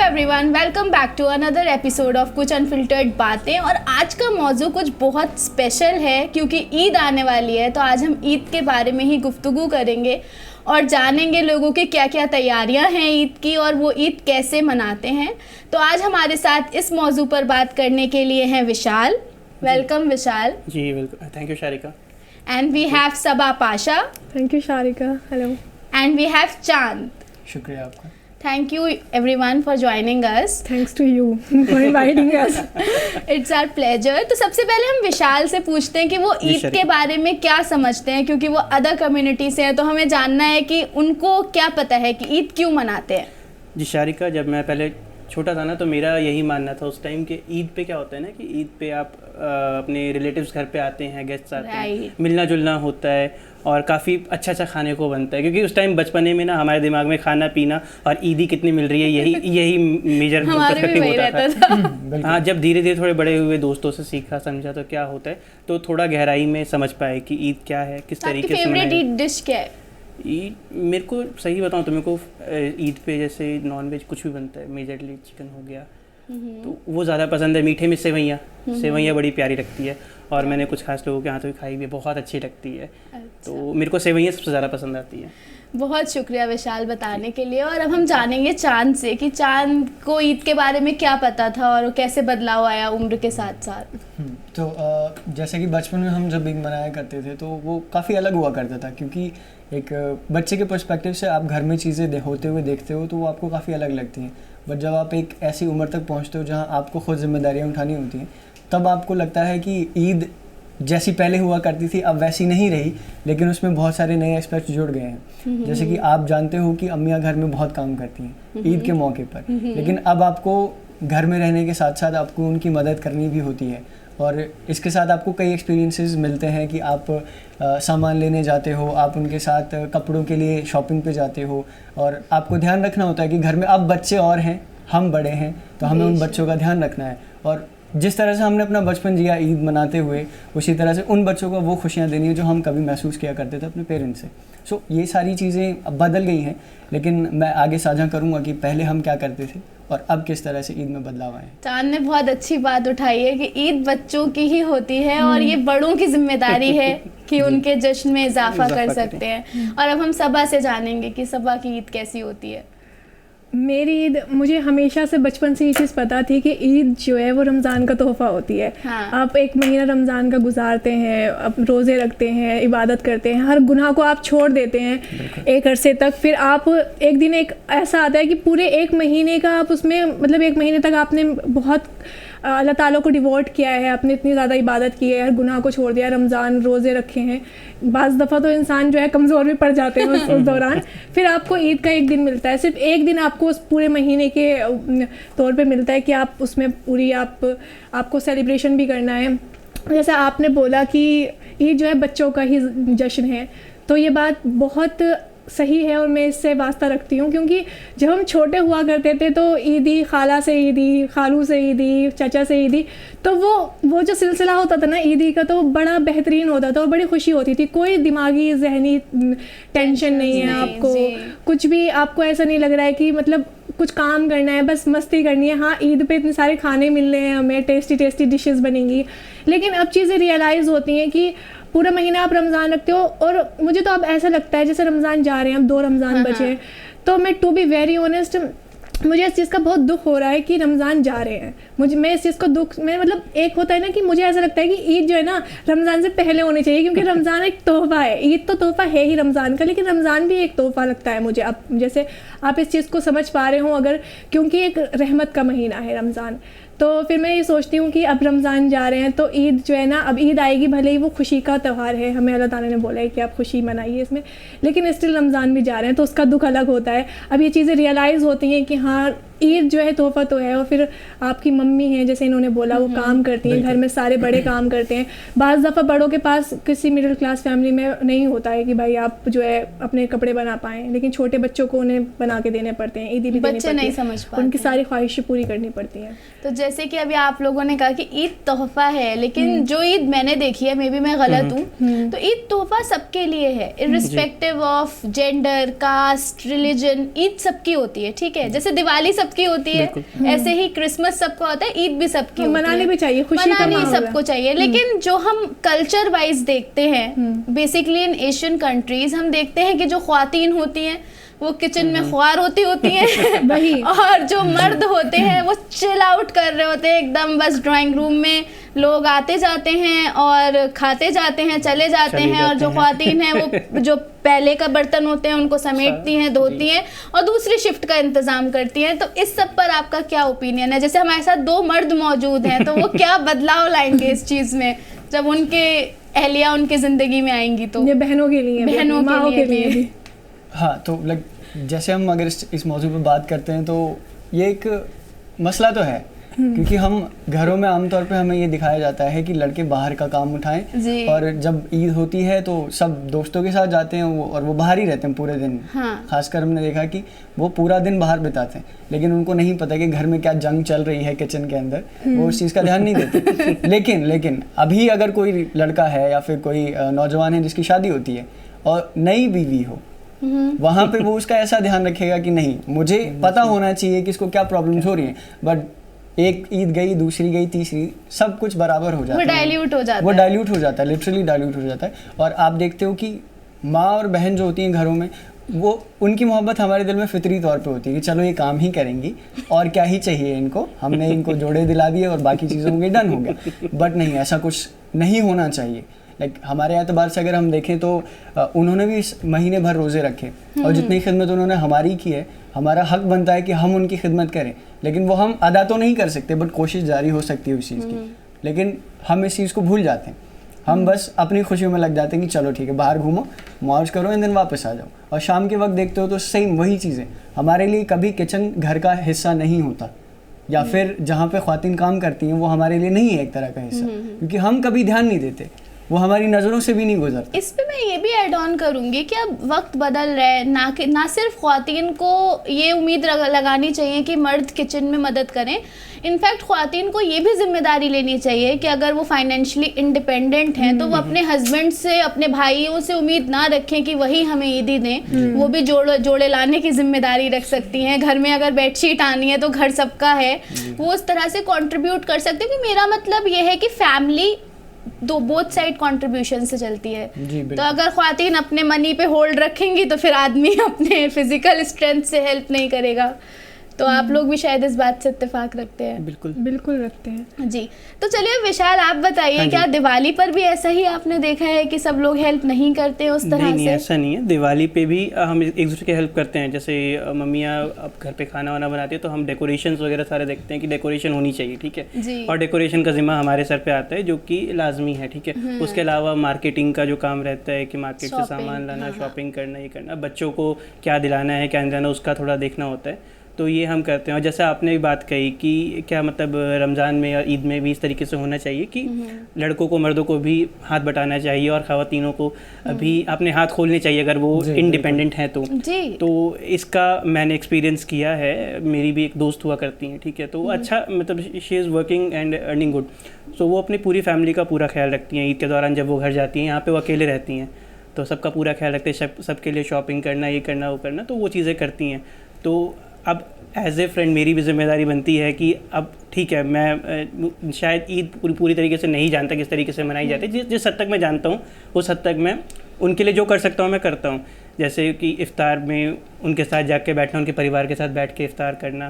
Everyone, welcome back to another episode of कुछ unfiltered बातें। और आज का मौजू कुछ बहुत स्पेशल है क्योंकि ईद आने वाली है। तो आज हम ईद के बारे में ही गुफ्तगू करेंगे और जानेंगे लोगों की क्या क्या तैयारियां हैं ईद की और वो ईद कैसे मनाते हैं। तो आज हमारे साथ इस मौजू पर बात करने के लिए हैं Vishal. Welcome Vishal. Ji welcome, thank you Sharika. And we have Saba Pasha. Thank you Sharika. Hello. And we have Chand. शुक्रिया आपका। Thank you everyone for joining us. Thanks to you for inviting us. It's our pleasure. तो सबसे पहले हम विशाल से पूछते हैं कि वो ईद के बारे में क्या समझते हैं, क्योंकि वो अदर कम्युनिटी से हैं, तो हमें जानना है कि उनको क्या पता है कि ईद क्यों मनाते हैं। जी शारिका, जब मैं पहले छोटा था ना तो मेरा यही मानना था उस टाइम कि ईद पे क्या होता है ना कि ईद पे आप अपने रिलेटिव्स घर पे आते हैं, गेस्ट्स आते हैं, मिलना जुलना होता है और काफ़ी अच्छा अच्छा खाने को बनता है। क्योंकि उस टाइम बचपने में ना हमारे दिमाग में खाना पीना और ईदी कितनी मिल रही है यही मेजर पर्सपेक्टिव होता था। हाँ, जब धीरे धीरे थोड़े बड़े हुए, दोस्तों से सीखा समझा तो क्या होता है, तो थोड़ा गहराई में समझ पाए कि ईद क्या है, किस तरीके से। फेवरेट ईद डिश क्या है? ईद मेरे को सही बताऊँ तो मेरे को ईद पे जैसे नॉनवेज कुछ भी बनता है, मेजरली चिकन हो गया तो वो ज़्यादा पसंद है। मीठे में सेवैयाँ बड़ी प्यारी लगती है और मैंने कुछ खास लोगों के हाथों की खाई भी बहुत अच्छी लगती है। अच्छा। तो मेरे को सेवैयाँ सबसे ज़्यादा पसंद आती है। बहुत शुक्रिया विशाल बताने के लिए। और अब हम जानेंगे चांद से कि चांद को ईद के बारे में क्या पता था और कैसे बदलाव आया उम्र के साथ साथ। तो जैसे कि बचपन में हम जब ईद मनाया करते थे तो वो काफ़ी अलग हुआ करता था, क्योंकि एक बच्चे के पर्सपेक्टिव से आप घर में चीज़ें होते हुए देखते हो तो वो आपको काफ़ी अलग लगती हैं। बट जब आप एक ऐसी उम्र तक पहुंचते हो जहां आपको खुद जिम्मेदारियां उठानी होती हैं, तब आपको लगता है कि ईद जैसी पहले हुआ करती थी अब वैसी नहीं रही, लेकिन उसमें बहुत सारे नए एस्पेक्ट्स जुड़ गए हैं। जैसे कि आप जानते हो कि अम्मियाँ घर में बहुत काम करती हैं ईद के मौके पर, लेकिन अब आपको घर में रहने के साथ साथ आपको उनकी मदद करनी भी होती है। और इसके साथ आपको कई एक्सपीरियंसेस मिलते हैं कि आप सामान लेने जाते हो, आप उनके साथ कपड़ों के लिए शॉपिंग पे जाते हो, और आपको ध्यान रखना होता है कि घर में अब बच्चे और हैं, हम बड़े हैं, तो हमें उन बच्चों का ध्यान रखना है। और जिस तरह से हमने अपना बचपन जिया ईद मनाते हुए, उसी तरह से उन बच्चों को वो खुशियाँ देनी है जो हम कभी महसूस किया करते थे अपने पेरेंट्स से। सो ये सारी चीज़ें अब बदल गई हैं, लेकिन मैं आगे साझा करूँगा कि पहले हम क्या करते थे और अब किस तरह से ईद में बदलाव आए। चांद ने बहुत अच्छी बात उठाई है कि ईद बच्चों की ही होती है और ये बड़ों की जिम्मेदारी है कि उनके जश्न में इजाफा कर सकते हैं। और अब हम सबा से जानेंगे कि सबा की ईद कैसी होती है। मेरी ईद, मुझे हमेशा से बचपन से ये चीज़ पता थी कि ईद जो है वो रमज़ान का तोहफ़ा होती है। हाँ। आप एक महीना रमज़ान का गुजारते हैं, आप रोज़े रखते हैं, इबादत करते हैं, हर गुनाह को आप छोड़ देते हैं एक अरसे तक। फिर आप एक दिन एक ऐसा आता है कि पूरे एक महीने का आप उसमें, मतलब एक महीने तक आपने बहुत अल्लाह ताला को डिवोट किया है, आपने इतनी ज़्यादा इबादत की है, हर गुनाह को छोड़ दिया, रमज़ान रोज़े रखे हैं। बाज़ दफ़ा तो इंसान जो है कमज़ोर भी पड़ जाते हैं उस दौरान। फिर आपको ईद का एक दिन मिलता है, सिर्फ एक दिन आपको उस पूरे महीने के तौर पे मिलता है कि आप उसमें पूरी आपको सेलिब्रेशन भी करना है। जैसे आपने बोला कि ईद जो है बच्चों का ही जश्न है, तो ये बात बहुत सही है और मैं इससे वास्ता रखती हूँ, क्योंकि जब हम छोटे हुआ करते थे तो ईदी, खाला से ईदी, खालू से ईदी, चाचा से ईदी, तो वो जो सिलसिला होता था ना ईदी का, तो बड़ा बेहतरीन होता था और बड़ी खुशी होती थी। कोई दिमागी जहनी टेंशन नहीं है आपको, कुछ भी आपको ऐसा नहीं लग रहा है कि मतलब कुछ काम करना है, बस मस्ती करनी है। हाँ, ईद पे इतने सारे खाने मिल रहे हैं हमें, टेस्टी टेस्टी डिशेस बनेंगी, लेकिन अब चीज़ें रियलाइज़ होती हैं कि पूरा महीना आप रमज़ान रखते हो। और मुझे तो अब ऐसा लगता है जैसे रमज़ान जा रहे हैं, अब 2 रमज़ान बचे, तो मैं टू बी वेरी ऑनेस्ट, मुझे इस चीज़ का बहुत दुख हो रहा है कि रमज़ान जा रहे हैं। मैं इस चीज़ को दुख, मैं मतलब एक होता है ना कि मुझे ऐसा लगता है कि ईद जो है ना रमज़ान से पहले होनी चाहिए, क्योंकि रमज़ान एक तोहफ़ा है। ईद तो तोहफ़ा है ही रमज़ान का, लेकिन रमज़ान भी एक तोहफ़ा लगता है मुझे। अब जैसे आप इस चीज़ को समझ पा रहे हो अगर, क्योंकि एक रहमत का महीना है रमज़ान, तो फिर मैं ये सोचती हूँ कि अब रमज़ान जा रहे हैं तो ईद जो है ना, अब ईद आएगी, भले ही वो खुशी का त्यौहार है, हमें अल्लाह ताला ने बोला है कि आप खुशी मनाइए इसमें, लेकिन स्टिल रमज़ान भी जा रहे हैं तो उसका दुख अलग होता है। अब ये चीज़ें रियलाइज़ होती हैं कि हाँ ईद जो है तोहफ़ा तो है। और फिर आपकी मम्मी हैं, जैसे इन्होंने बोला, वो काम करती हैं, घर में सारे बड़े काम करते हैं। बाज़ दफ़ा बड़ों के पास, किसी मिडिल क्लास फैमिली में नहीं होता है कि भाई आप जो है अपने कपड़े बना पाएँ, लेकिन छोटे बच्चों को उन्हें बना के देने पड़ते हैं, ईदी भी बच्चे नहीं समझ पाते, उनकी सारी ख्वाहिशें पूरी करनी पड़ती हैं। तो जैसे कि अभी आप लोगों ने कहा कि ईद तोहफ़ा है, लेकिन जो ईद मैंने देखी है, मे बी मैं गलत हूँ, तो ईद तोहफ़ा सबके लिए है, irrespective of gender, caste, religion, Eid सबकी होती है। ठीक है, जैसे दिवाली सबकी होती है, ऐसे ही क्रिसमस सबका होता है, ईद भी सबकी होती है, मनानी भी चाहिए, खुशी का मनानी माहौल सबको चाहिए। लेकिन जो हम कल्चर वाइज देखते हैं, बेसिकली इन एशियन कंट्रीज हम देखते हैं कि जो ख्वातीन होती हैं वो किचन में ख्वार होती हैं वही, और जो मर्द होते हैं वो चिल आउट कर रहे होते हैं एकदम, बस ड्राइंग रूम में लोग आते जाते हैं और खाते जाते हैं, चले जाते हैं, और जो ख्वातीन हैं वो जो पहले का बर्तन होते हैं उनको समेटती हैं, धोती हैं और दूसरी शिफ्ट का इंतजाम करती हैं। तो इस सब पर आपका क्या ओपिनियन है? जैसे हमारे साथ 2 मर्द मौजूद हैं, तो वो क्या बदलाव लाएंगे इस चीज़ में जब उनके अहलिया उनकी ज़िंदगी में आएंगी? तो ये बहनों के लिए, बहनों के लिए भी। हाँ, तो जैसे हम अगर इस मौजू पे बात करते हैं तो ये एक मसला तो है, क्योंकि हम घरों में आमतौर पे हमें ये दिखाया जाता है कि लड़के बाहर का काम उठाएं, और जब ईद होती है तो सब दोस्तों के साथ जाते हैं और वो बाहर ही रहते हैं पूरे दिन। हाँ। खासकर हमने देखा कि वो पूरा दिन बाहर बिताते हैं, लेकिन उनको नहीं पता कि घर में क्या जंग चल रही है किचन के अंदर, वो उस चीज़ का ध्यान नहीं देते। लेकिन अभी अगर कोई लड़का है या फिर कोई नौजवान है जिसकी शादी होती है और नई बीवी हो, वहाँ पे वो उसका ऐसा ध्यान रखेगा कि नहीं, मुझे पता होना चाहिए कि इसको क्या प्रॉब्लम्स हो रही हैं। बट एक ईद गई, दूसरी गई, तीसरी, सब कुछ बराबर हो जाता है, वो डाइल्यूट हो जाता है, लिटरली डाइल्यूट हो जाता है। और आप देखते हो कि माँ और बहन जो होती हैं घरों में, वो उनकी मोहब्बत हमारे दिल में फितरी तौर पे होती है कि चलो ये काम ही करेंगी और क्या ही चाहिए इनको, हमने इनको जोड़े दिला दिए और बाकी चीज़ों के डन हो गया। बट नहीं, ऐसा कुछ नहीं होना चाहिए। हमारे एतबार से अगर हम देखें तो उन्होंने भी इस महीने भर रोज़े रखे और जितनी खिदमत उन्होंने हमारी की है, हमारा हक बनता है कि हम उनकी खिदमत करें। लेकिन वो हम अदा तो नहीं कर सकते, बट कोशिश जारी हो सकती है उस चीज़ की। लेकिन हम इस चीज़ को भूल जाते हैं, हम बस अपनी खुशियों में लग जाते हैं कि चलो ठीक है, बाहर घूमो, मौज करो, एंड देन वापस आ जाओ। और शाम के वक्त देखते हो तो सेम वही चीज़ें। हमारे लिए कभी किचन घर का हिस्सा नहीं होता, या फिर जहाँ पे ख्वातीन काम करती हैं वो हमारे लिए नहीं है एक तरह का हिस्सा, क्योंकि हम कभी ध्यान नहीं देते, वो हमारी नज़रों से भी नहीं गुजरता। इस पे मैं ये भी ऐड ऑन करूँगी कि अब वक्त बदल रहा है, ना सिर्फ ख्वातीन को ये उम्मीद लगानी चाहिए कि मर्द किचन में मदद करें, इनफैक्ट ख्वातीन को ये भी जिम्मेदारी लेनी चाहिए कि अगर वो फाइनेंशियली इंडिपेंडेंट हैं तो वो अपने हस्बैंड से, अपने भाइयों से उम्मीद ना रखें कि वही हमें ईदी दें, वो भी जोड़े लाने की जिम्मेदारी रख सकती हैं। घर में अगर बेडशीट आनी है तो घर सबका है, वो उस तरह से कंट्रीब्यूट कर सकते हैं। कि मेरा मतलब ये है कि फैमिली बोथ साइड कंट्रीब्यूशन से चलती है। तो अगर ख्वातीन अपने मनी पे होल्ड रखेंगी तो फिर आदमी अपने फिजिकल स्ट्रेंथ से हेल्प नहीं करेगा। तो आप लोग भी शायद इस बात से इत्तेफाक रखते हैं। बिल्कुल रखते हैं जी। तो चलिए विशाल, आप बताइए, हाँ, क्या दिवाली पर भी ऐसा ही आपने देखा है कि सब लोग हेल्प नहीं करते उस तरह से? नहीं, ऐसा नहीं है। दिवाली पे भी हम एक दूसरे की हेल्प करते हैं। जैसे मम्मियाँ अब घर पे खाना वाना बनाती है तो हम डेकोरेशंस वगैरह सारे देखते हैं कि डेकोरेशन होनी चाहिए, ठीक है, और डेकोरेशन का जिम्मा हमारे सर पे आता है, जो कि लाजमी है, ठीक है। उसके अलावा मार्केटिंग का जो काम रहता है कि मार्केट से सामान लाना, शॉपिंग करना, ये करना, बच्चों को क्या दिलाना है क्या नहीं दिलाना, उसका थोड़ा देखना होता है। तो ये हम करते हैं। और जैसे आपने भी बात कही कि क्या मतलब रमज़ान में या ईद में भी इस तरीके से होना चाहिए कि लड़कों को, मर्दों को भी हाथ बटाना चाहिए और ख़वातीनों को भी अपने हाथ खोलने चाहिए अगर वो इंडिपेंडेंट हैं तो इसका मैंने एक्सपीरियंस किया है। मेरी भी एक दोस्त हुआ करती हैं, ठीक है, तो अच्छा मतलब she is working and earning good, so वो अपनी पूरी फैमिली का पूरा ख्याल रखती हैं। ईद के दौरान जब वो घर जाती हैं, यहाँ पर वो अकेले रहती हैं, तो सबका पूरा ख्याल रखते हैं, सबके लिए शॉपिंग करना, ये करना, वो करना, तो वो चीज़ें करती हैं। तो अब एज ए फ्रेंड मेरी भी जिम्मेदारी बनती है कि अब ठीक है, मैं शायद ईद पूरी तरीके से नहीं जानता किस तरीके से मनाई जाती है। जिस हद तक मैं जानता हूँ उस हद तक मैं उनके लिए जो कर सकता हूँ मैं करता हूँ। जैसे कि इफ्तार में उनके साथ जाके बैठना, उनके परिवार के साथ बैठ के इफ्तार करना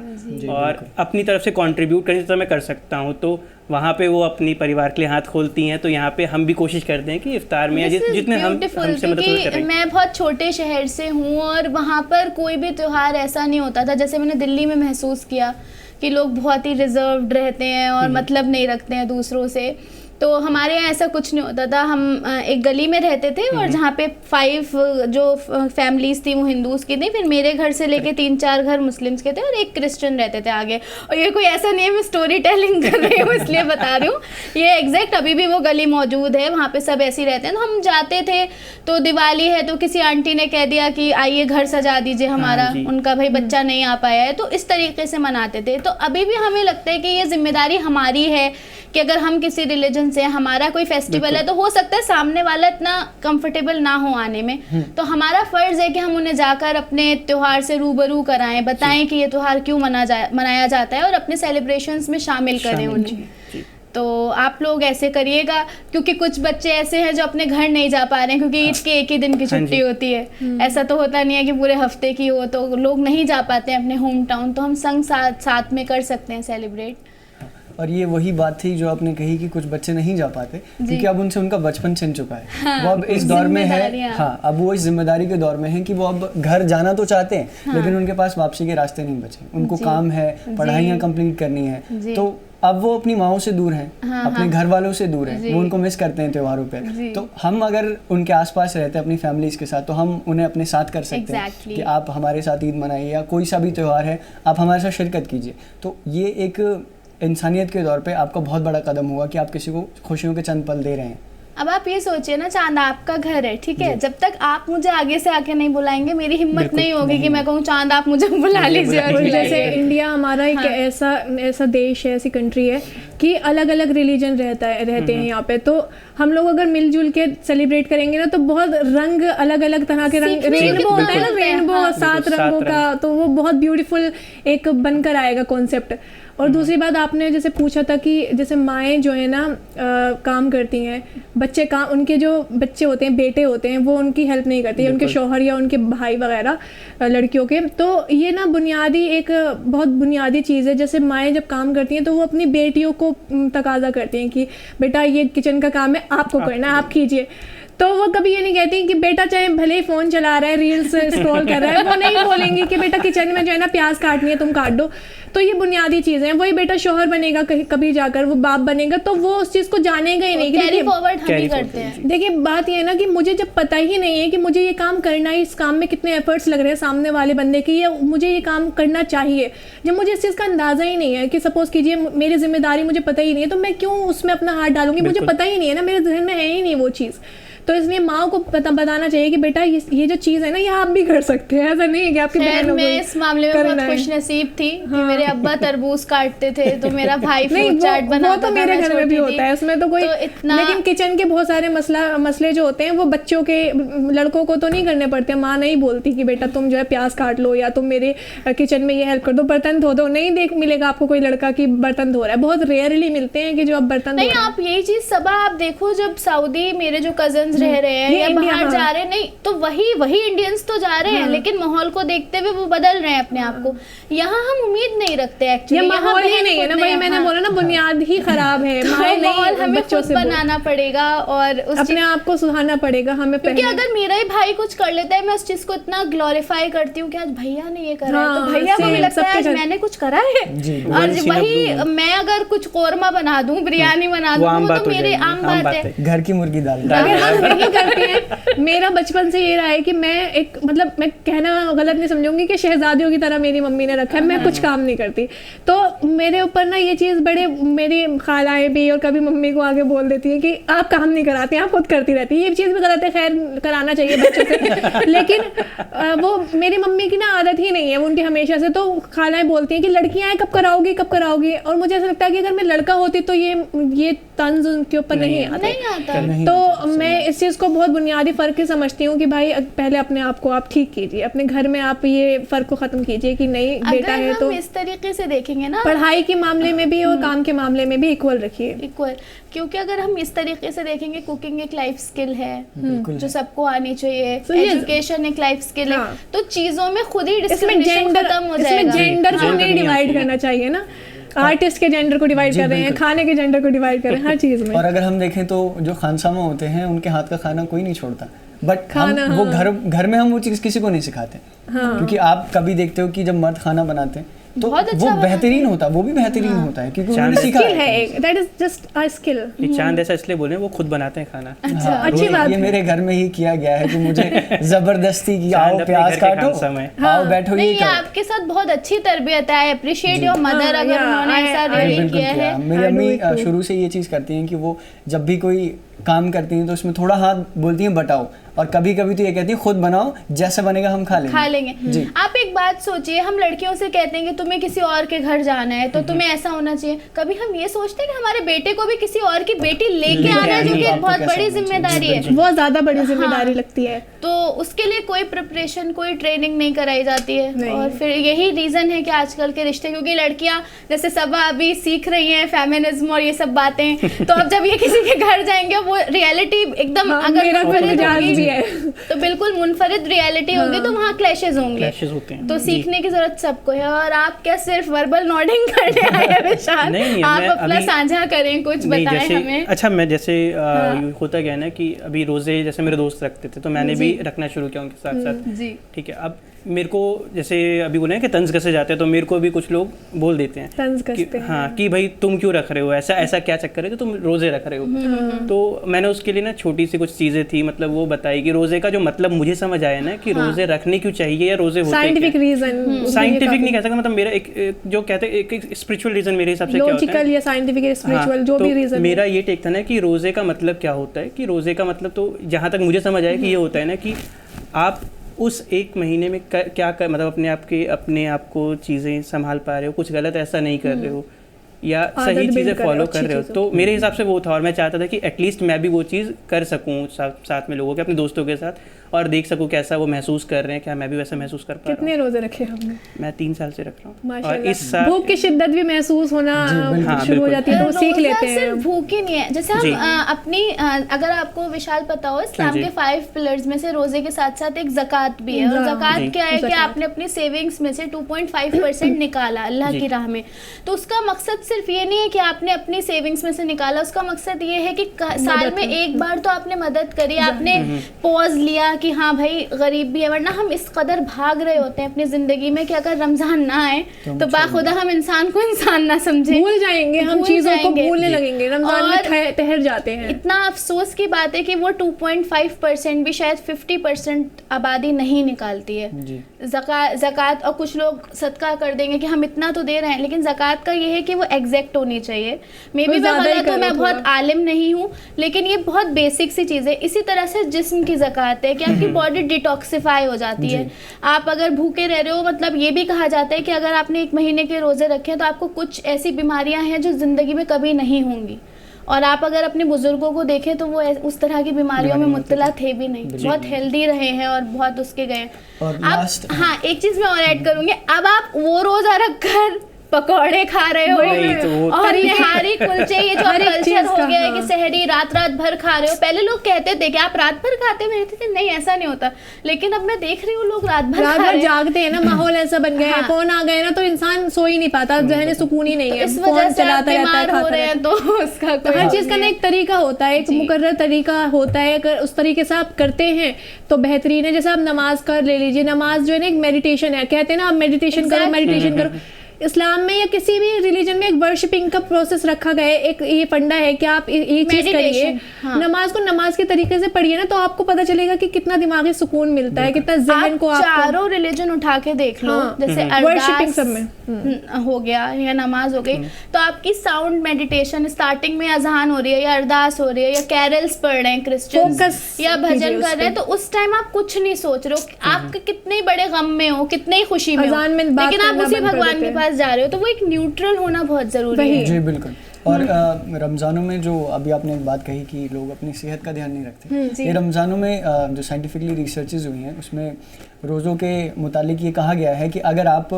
और अपनी तरफ से कंट्रीब्यूट करने जितना मैं कर सकता हूँ। तो वहाँ पे वो अपनी परिवार के लिए हाथ खोलती हैं, तो यहाँ पे हम भी कोशिश करते हैं कि इफ्तार में जितने हमसे मदद करें। मैं बहुत छोटे शहर से हूँ और वहाँ पर कोई भी त्यौहार ऐसा नहीं होता था जैसे मैंने दिल्ली में महसूस किया कि लोग बहुत ही रिजर्व्ड रहते हैं और मतलब नहीं रखते हैं दूसरों से। तो हमारे यहाँ ऐसा कुछ नहीं होता था। हम एक गली में रहते थे और जहाँ पे 5 जो फैमिलीज़ थी वो हिंदूज की थी, फिर मेरे घर से लेके 3-4 घर मुस्लिम्स के थे और एक क्रिश्चियन रहते थे आगे। और ये कोई ऐसा नहीं है मैं स्टोरी टेलिंग कर रही हूँ इसलिए बता रही हूँ, ये एग्जैक्ट अभी भी वो गली मौजूद है, वहाँ पे सब ऐसे ही रहते हैं। तो हम जाते थे, तो दिवाली है तो किसी आंटी ने कह दिया कि आइए घर सजा दीजिए हमारा, उनका भाई बच्चा नहीं आ पाया है, तो इस तरीके से मनाते थे। तो अभी भी हमें लगता है कि ये जिम्मेदारी हमारी है कि अगर हम किसी रिलीजन सेलिब्रेशंस है, हमारा कोई फेस्टिवल है, तो हो सकता है सामने वाला इतना कंफर्टेबल ना हो आने में, तो हमारा फर्ज है कि हम उन्हें जाकर अपने त्योहार से रूबरू कराएं, बताएं कि ये त्योहार क्यों मनाया जाता है और अपने सेलिब्रेशंस में शामिल करें उन्हें। तो आप लोग ऐसे करिएगा, क्योंकि कुछ बच्चे ऐसे हैं जो अपने घर नहीं जा पा रहे हैं क्योंकि ईद के एक ही दिन की छुट्टी होती है। ऐसा तो होता नहीं है कि पूरे हफ्ते की हो, तो लोग नहीं जा पाते हैं अपने होम टाउन, तो हम संग साथ में कर सकते हैं सेलिब्रेट। और ये वही बात थी जो आपने कही कि कुछ बच्चे नहीं जा पाते क्योंकि अब उनसे उनका बचपन छिन चुका है। हाँ, वो अब इस दौर में है, हाँ अब वो इस जिम्मेदारी के दौर में है कि वो अब घर जाना तो चाहते हैं, हाँ, लेकिन उनके पास वापसी के रास्ते नहीं बचे, उनको काम है, पढ़ाइयाँ कंप्लीट करनी है, तो अब वो अपनी माँओं से दूर हैं, हाँ, अपने घर वालों से दूर हैं, वो उनको मिस करते हैं त्योहारों पे। तो हम अगर उनके आसपास रहते हैं अपनी फैमिलीज के साथ, तो हम उन्हें अपने साथ कर सकते हैं कि आप हमारे साथ ईद मनाइए या कोई सा भी त्यौहार है आप हमारे साथ शिरकत कीजिए। तो ये एक इंसानियत के तौर पे आपका बहुत बड़ा कदम हुआ कि आप किसी को खुशियों के चंद पल दे रहे हैं। अब आप ये सोचिए ना, चांद आपका घर है, ठीक है, जब तक आप मुझे आगे से आके नहीं बुलाएंगे मेरी हिम्मत नहीं होगी कि मैं कहूँ चांद आप मुझे बुला लीजिए। जैसे इंडिया हमारा एक ऐसा देश है, ऐसी कंट्री है कि अलग अलग रिलीजन रहते हैं यहाँ पे, तो हम लोग अगर मिलजुल के सेलिब्रेट करेंगे ना तो बहुत रंग, अलग अलग तरह के रंग, रेनबो होता है ना, रेनबो 7 रंगों का, तो वो बहुत ब्यूटीफुल एक बनकर आएगा कॉन्सेप्ट। और दूसरी बात आपने जैसे पूछा था कि जैसे माएँ जो है ना काम करती हैं, बच्चे काम, उनके जो बच्चे होते हैं, बेटे होते हैं, वो उनकी हेल्प नहीं करते, उनके शौहर या उनके भाई वगैरह लड़कियों के, तो ये ना बुनियादी एक बहुत बुनियादी चीज़ है। जैसे माएँ जब काम करती हैं तो वो अपनी बेटियों को तकाजा करती हैं कि बेटा ये किचन का काम है, आपको करना है, आप कीजिए। तो वो कभी ये नहीं कहती कि बेटा चाहे भले ही फ़ोन चला रहा है, रील्स स्क्रॉल कर रहा है, वो नहीं बोलेंगी कि बेटा किचन में जो है ना प्याज काटनी है तुम काट दो। तो ये बुनियादी चीज़ें हैं। वही बेटा शौहर बनेगा कभी जाकर, वो बाप बनेगा, तो वो उस चीज़ को जानेगा ही नहीं। कैरी फॉरवर्ड हम ही करते हैं। देखिए बात ये है ना कि मुझे जब पता ही नहीं है कि मुझे ये काम करना है, इस काम में कितने एफर्ट्स लग रहे हैं सामने वाले बंदे के, ये मुझे ये काम करना चाहिए, जब मुझे इस चीज़ का अंदाज़ा ही नहीं है कि सपोज़ कीजिए मेरी जिम्मेदारी मुझे पता ही नहीं है, तो मैं क्यों उसमें अपना हाथ डालूंगी? मुझे पता ही नहीं है ना, मेरे जहन में है ही नहीं वो चीज़। तो इसलिए माँ को बताना चाहिए कि बेटा ये जो चीज़ है ना, ये आप भी कर सकते हैं, ऐसा नहीं है कि आपकी बहन मैं इस मामले में बहुत खुशनसीब थी कि मेरे अब्बा तरबूज काटते थे तो मेरा भाई फ्रूट चाट बनाता था। वो तो मेरे घर में भी होता है, उसमें तो कोई लेकिन किचन के बहुत सारे मसले जो होते हैं वो बच्चों के, लड़कों को तो नहीं करने पड़ते। माँ नहीं बोलती कि बेटा तुम जो है प्याज काट लो या तुम मेरे किचन में ये हेल्प कर दो, बर्तन धो दो। नहीं मिलेगा आपको कोई लड़का की बर्तन धो रहा है, बहुत रेयरली मिलते हैं कि जो अब बर्तन नहीं। आप यही चीज़ सबा आप देखो, जब सऊदी मेरे जो कजन्स रह रहे हैं या बाहर जा रहे हैं, नहीं तो वही इंडियंस तो जा रहे हैं, लेकिन माहौल को देखते हुए वो बदल रहे हैं अपने आप को। यहाँ हम उम्मीद नहीं रखते एक्चुअली, माहौल ही नहीं है ना, वही मैंने बोला ना, बुनियाद ही खराब है। माहौल हमें खुद बनाना पड़ेगा और अपने आप को सुधारना पड़ेगा हमें। क्योंकि अगर मेरा ही भाई कुछ कर लेता है, मैं उस चीज को इतना ग्लोरीफाई करती हूँ कि आज भैया ने ये करा है, तो भैया को भी लगता है आज मैंने कुछ करा है। और वही मैं अगर कुछ कोरमा बना दूं, बिरयानी बना दूं, तो मेरी आम बात है, घर की मुर्गी दाल। अगर हम नहीं करते हैं, मेरा बचपन से ये रहा है कि मैं एक, मतलब मैं कहना गलत नहीं समझूंगी कि शहजादियों की तरह मेरी मम्मी ने रखा है, मैं कुछ काम नहीं करती। तो मेरे ऊपर ना ये चीज़ बड़े, मेरी खालाएं भी और कभी मम्मी को आगे बोल देती है कि आप काम नहीं कराती, आप खुद करती रहती है। ये चीज़ भी गलत है, खैर कराना चाहिए बच्चों से लेकिन वो मेरी मम्मी की ना आदत ही नहीं है, वो उनकी हमेशा से। तो खालाएं बोलती हैं कि लड़कियाँ हैं, कब कराओगी। और मुझे ऐसा लगता है कि अगर मैं लड़का होती तो ये तंज उनके ऊपर नहीं आता। तो मैं इस चीज़ को बहुत बुनियादी फ़र्क ही समझती हूँ कि भाई पहले अपने आप को आप ठीक कीजिए, अपने घर में आप ये फ़र्क को ख़त्म कीजिए कि नहीं बेटा है तो इस तरीके से देखेंगे ना, पढ़ाई के मामले में भी और काम के मामले में भी इक्वल रखिए, इक्वल। क्योंकि अगर हम इस तरीके से देखेंगे, कुकिंग एक लाइफ स्किल है जो सबको आनी चाहिए, एजुकेशन एक लाइफ स्किल है, तो चीज़ों में खुद ही डिस्क्रिमिनेशन खत्म हो जाएगा। इसमें जेंडर को नहीं डिवाइड करना चाहिए ना, आर्टिस्ट के जेंडर को डिवाइड कर रहे हैं, खाने के जेंडर को डिवाइड कर रहे हैं, हर चीज़ में। और अगर हम देखें तो जो खानसामा होते हैं उनके हाथ का खाना कोई नहीं छोड़ता, बट वो घर में हम वो चीज़ किसी को नहीं सिखाते। क्योंकि आप कभी देखते हो कि जब मर्द खाना बनाते हैं तो वो बेहतरीन होता है, वो भी बेहतरीन होता है क्योंकि उन्होंने सीखा है। That is just a skill. चांद ऐसा इसलिए बोले वो खुद बनाते हैं खाना। अच्छी बात। ये मेरे घर में ही किया गया है कि मुझे जबरदस्ती की आओ प्याज काटो, आओ बैठो, ये आपके साथ बहुत अच्छी तरबियत है। आई अप्रिशिएट योर मदर, अगर उन्होंने ऐसा रिलेट किया है। मेरी अम्मी शुरू से ये चीज़ करती हैं कि वो जब भी कोई काम करती हैं तो उसमें थोड़ा हाथ बोलती हैं बटाओ, और कभी कभी तो ये कहती है खुद बनाओ, जैसा बनेगा हम खा लेंगे। जी। आप एक बात सोचिए, हम लड़कियों से कहते हैं कि तुम्हें किसी और के घर जाना है तो तुम्हें ऐसा होना चाहिए, कभी हम ये सोचते हैं कि हमारे बेटे को भी किसी और की बेटी लेके आना है, जो कि एक बहुत बड़ी जिम्मेदारी है, बहुत ज्यादा बड़ी जिम्मेदारी लगती है। तो उसके लिए कोई प्रिपरेशन, कोई ट्रेनिंग नहीं कराई जाती है। और फिर यही रीजन है कि आजकल के रिश्ते, क्योंकि लड़कियां जैसे सबा अभी सीख रही हैं फेमिनिज्म और ये सब बातें, तो अब जब ये किसी के घर जाएंगे वो रियलिटी एकदम अगर मुनफरिद होगी तो बिल्कुल मुनफरिद रियलिटी होगी, तो वहाँ क्लैशेस होंगे, तो सीखने की जरूरत सबको है। और आप क्या सिर्फ वर्बल नोडिंग करने आए हैं विशाल? आप अपना साझा करें, कुछ बताएं हमें। अच्छा, मैं जैसे होता क्या है ना कि अभी रोजे जैसे मेरे दोस्त रखते थे तो मैंने भी रखना शुरू किया उनके साथ साथ। ठीक है, अब मेरे को जैसे अभी बोले कि तंज कसे जाते हैं, तो मेरे को भी कुछ लोग बोल देते हैं तंज कसते हैं। हाँ, कि भाई तुम क्यों रख रहे हो, ऐसा क्या चक्कर है जो तुम रोजे रख रहे हो। तो मैंने उसके लिए ना छोटी सी कुछ चीजें थी, मतलब वो बताई कि रोजे का जो मतलब मुझे समझ आया ना कि रोजे रखने क्यों चाहिए या रोजे होते हैं, साइंटिफिक रीजन, साइंटिफिक नहीं कह सकता, मतलब मेरा एक जो कहते हैं एक स्पिरिचुअल रीजन मेरे हिसाब से क्या होता है, लॉजिकल या साइंटिफिक स्पिरिचुअल जो भी रीजन। मेरा ये टेक था ना कि रोजे का मतलब क्या होता है, कि रोजे का मतलब तो जहाँ तक मुझे समझ आया कि ये होता है ना कि आप उस एक महीने में क्या मतलब अपने आप को चीज़ें संभाल पा रहे हो, कुछ गलत ऐसा नहीं कर रहे हो या सही चीज़ें फॉलो कर रहे हो। तो मेरे हिसाब से वो था, और मैं चाहता था कि एटलीस्ट मैं भी वो चीज़ कर सकूं साथ में लोगों के, अपने दोस्तों के साथ, और देख सकूं कैसा वो महसूस कर रहे हैं, क्या मैं भी वैसा महसूस कर पा रहा हूं। कितने रोजे रखे हमने? मैं 3 साल से रख रहा हूँ, और इस साल भूख की शिद्दत भी महसूस होना शुरू हो जाती है, तो सीख लेते हैं। सिर्फ भूख ही नहीं है, जैसे हम अपनी अगर आपको विशाल पता हो, इस्लाम के 5 पिलर्स में से रोजे के साथ साथ एक ज़कात भी है। और ज़कात क्या है कि आपने अपनी सेविंग्स में से 2.5% निकाला अल्लाह की राह में। तो उसका मकसद सिर्फ ये नहीं है कि आपने अपनी सेविंग्स में से निकाला, उसका मकसद ये है कि साल में एक बार तो आपने मदद करी, आपने पॉज लिया कि हाँ भाई गरीब भी है। वरना हम इस कदर भाग रहे होते हैं अपनी जिंदगी में कि अगर रमजान ना आए तो बाखुदा हम इंसान को इंसान ना समझे, भूल जाएंगे, हम चीजों को भूलने लगेंगे, रमजान में ठहर जाते हैं। इतना अफसोस की बात है कि वो 2.5% भी शायद 50% आबादी नहीं निकालती है ज़कात। और कुछ लोग सदका कर देंगे कि हम इतना तो दे रहे हैं, लेकिन ज़कात का ये है कि वो एग्जैक्ट होनी चाहिए। मे बी मैं गलत हूँ, मैं बहुत आलिम नहीं हूँ, लेकिन ये बहुत बेसिक सी चीज़ है। इसी तरह से जिस्म की ज़कात है कि आपकी बॉडी डिटॉक्सिफाई हो जाती है। आप अगर भूखे रह रहे हो, मतलब ये भी कहा जाता है कि अगर आपने 1 महीने के रोज़े रखे हैं तो आपको कुछ ऐसी बीमारियां हैं जो ज़िंदगी में कभी नहीं होंगी। और आप अगर अपने बुजुर्गों को देखें तो वो उस तरह की बीमारियों में मुब्तला थे भी नहीं, बहुत हेल्दी रहे हैं और बहुत उसके गए। आप हाँ, एक चीज़ मैं और ऐड करूँगी, अब आप वो रोज़ा रखकर पकौड़े खा रहे हो और निहारी कुलचे, ये जो कल्चर हो गया है कि सहरी रात भर खा रहे हो। पहले लोग कहते थे कि आप रात भर खाते, मेरे थे नहीं ऐसा नहीं होता, लेकिन अब मैं देख रही हूँ लोग रात भर जागते हैं ना, माहौल ऐसा बन गया है, फोन आ गए ना तो इंसान सो ही नहीं पाता, जहन सुकून ही नहीं है, इस वजह से बीमार हो रहे हैं। तो उसका हर चीज का ना एक तरीका होता है, एक मुकर्रर तरीका होता है, अगर उस तरीके से आप करते हैं तो बेहतरीन है। जैसे आप नमाज कर ले लीजिए, नमाज जो है ना एक मेडिटेशन है, कहते हैं ना आप मेडिटेशन करो, मेडिटेशन करो। इस्लाम में या किसी भी रिलीजन में एक वर्शिपिंग का प्रोसेस रखा गया है, एक ये फंडा है कि आप ये चीज करिए। नमाज को नमाज के तरीके से पढ़िए ना, तो आपको पता चलेगा कि कितना दिमागी सुकून मिलता है, कितना ज़हन को। चारों रिलीजन उठा के देख लो, जैसे वर्शिपिंग सब में हो गया या नमाज हो गई, तो आपकी साउंड मेडिटेशन, स्टार्टिंग में अजान हो रही है या अरदास हो रही है या कैरल्स पढ़ रहे हैं क्रिश्चियंस या भजन कर रहे हैं, तो उस टाइम आप कुछ नहीं सोच रहे हो, आप कितने बड़े गम में हो, कितने खुशी में हो, लेकिन आप उसी भगवान के पास जा रहे हो। तो वो एक न्यूट्रल होना बहुत जरूरी है। जी बिल्कुल। और रमज़ानों में जो अभी आपने एक बात कही कि लोग अपनी सेहत का ध्यान नहीं रखते, ये रमज़ानों में जो साइंटिफिकली रिसर्चेज हुई हैं उसमें रोज़ों के मुतालिक ये कहा गया है कि अगर आप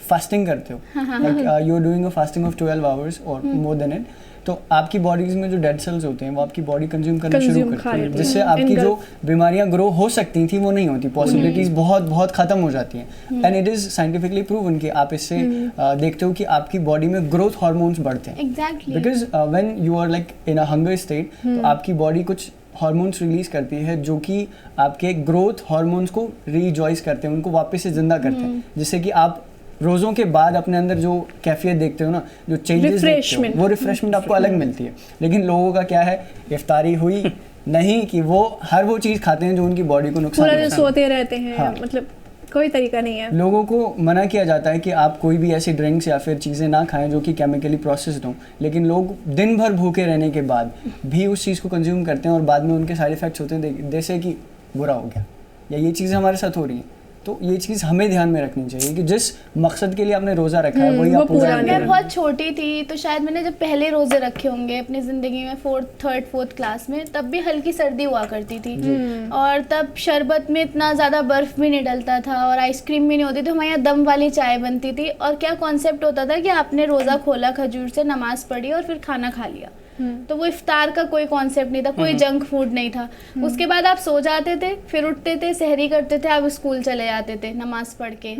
फास्टिंग करते हो, like you are doing a fasting of 12 hours और मोर देन इट, तो आपकी बॉडीज में जो डेड सेल्स होते हैं वो आपकी बॉडी कंज्यूम करना शुरू करती है, जिससे आपकी जो बीमारियां ग्रो हो सकती थी वो नहीं होती, पॉसिबिलिटीज बहुत ख़त्म हो जाती हैं। And it is scientifically proven कि आप इससे देखते हो कि आपकी बॉडी में ग्रोथ हार्मोन्स बढ़ते हैं, because when you are like in a hunger state, तो आपकी बॉडी कुछ हार्मोन्स रिलीज करती है जो कि आपके ग्रोथ हार्मोन्स को रीजॉइस करते हैं, उनको वापस से जिंदा करते हैं, जिससे कि आप रोज़ों के बाद अपने अंदर जो कैफियत देखते हो ना, जो चेंजेस देखते हो, वो रिफ्रेशमेंट आपको अलग मिलती है। लेकिन लोगों का क्या है, इफ्तारी हुई नहीं कि वो हर वो चीज़ खाते हैं जो उनकी बॉडी को नुकसान, पूरा दिन सोते रहते हैं। हाँ। मतलब कोई तरीका नहीं है। लोगों को मना किया जाता है कि आप कोई भी ऐसी ड्रिंक्स या फिर चीज़ें ना खाएं जो कि केमिकली प्रोसेस्ड हों, लेकिन लोग दिन भर भूखे रहने के बाद भी उस चीज़ को कंज्यूम करते हैं और बाद में उनके साइड इफ़ेक्ट्स होते हैं, जैसे कि बुरा हो गया, या ये चीज़ें हमारे साथ हो रही हैं, तो ये चीज़ हमें ध्यान में रखनी चाहिए कि जिस मकसद के लिए आपने रोज़ा रखा है वही आप पूरा मैं बहुत छोटी थी तो शायद मैंने जब पहले रोजे रखे होंगे अपनी ज़िंदगी में, 4th क्लास में, तब भी हल्की सर्दी हुआ करती थी और तब शरबत में इतना ज़्यादा बर्फ़ भी नहीं डलता था और आइसक्रीम भी नहीं होती थी, हमारे यहाँ दम वाली चाय बनती थी और क्या कॉन्सेप्ट होता था कि आपने रोज़ा खोला खजूर से, नमाज़ पढ़ी और फिर खाना खा लिया। तो वो इफ्तार का कोई कॉन्सेप्ट नहीं था, कोई जंक फूड नहीं था। उसके बाद आप सो जाते थे, फिर उठते थे, सहरी करते थे, आप स्कूल चले जाते थे नमाज पढ़ के।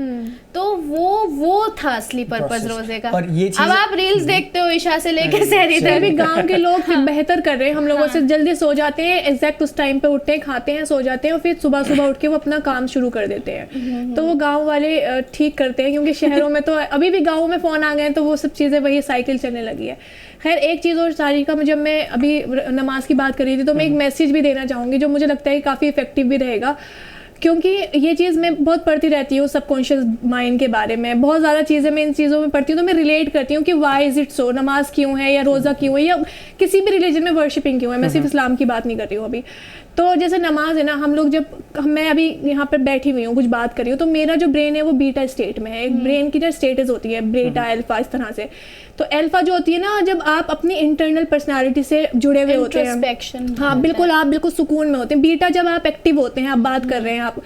तो वो था असली पर्पस रोजे का। अब आप रील्स देखते हो ईशा से लेके सहरी तक। भी गांव के लोग बेहतर कर रहे हैं, हम लोगों से जल्दी सो जाते हैं, एग्जैक्ट उस टाइम पे उठते हैं, खाते हैं, सो जाते हैं और फिर सुबह सुबह उठ के वो अपना काम शुरू कर देते हैं। तो वो गाँव वाले ठीक करते हैं, क्योंकि शहरों में तो अभी भी गाँव में फ़ोन आ गए तो वो सब चीज़ें वही साइकिल चलने लगी है। खैर एक चीज़ और सारिका, जब मैं अभी नमाज की बात कर रही थी तो मैं एक मैसेज भी देना चाहूँगी जो मुझे लगता है काफ़ी इफेक्टिव भी रहेगा, क्योंकि ये चीज़ मैं बहुत पढ़ती रहती हूँ सबकॉन्शियस माइंड के बारे में, बहुत ज़्यादा चीज़ें मैं इन चीज़ों में पढ़ती हूँ तो मैं रिलेट करती हूँ कि वाई इज़ इट सो, नमाज क्यों है या रोज़ा क्यों है या किसी भी रिलीजन में वर्शिपिंग क्यों है। मैं सिर्फ इस्लाम की बात नहीं कर रही हूँ अभी। तो जैसे नमाज है ना, हम लोग मैं अभी यहाँ पर बैठी हुई हूँ कुछ बात कर रही हूँ तो मेरा जो ब्रेन है वो बीटा स्टेट में है। एक ब्रेन की जो स्टेटस होती है बीटा अल्फा इस तरह से। तो अल्फा जो होती है ना, जब आप अपनी इंटरनल पर्सनालिटी से जुड़े हुए होते हैं, हाँ बिल्कुल, आप बिल्कुल सुकून में होते हैं। बीटा जब आप एक्टिव होते हैं, आप बात कर रहे हैं आप,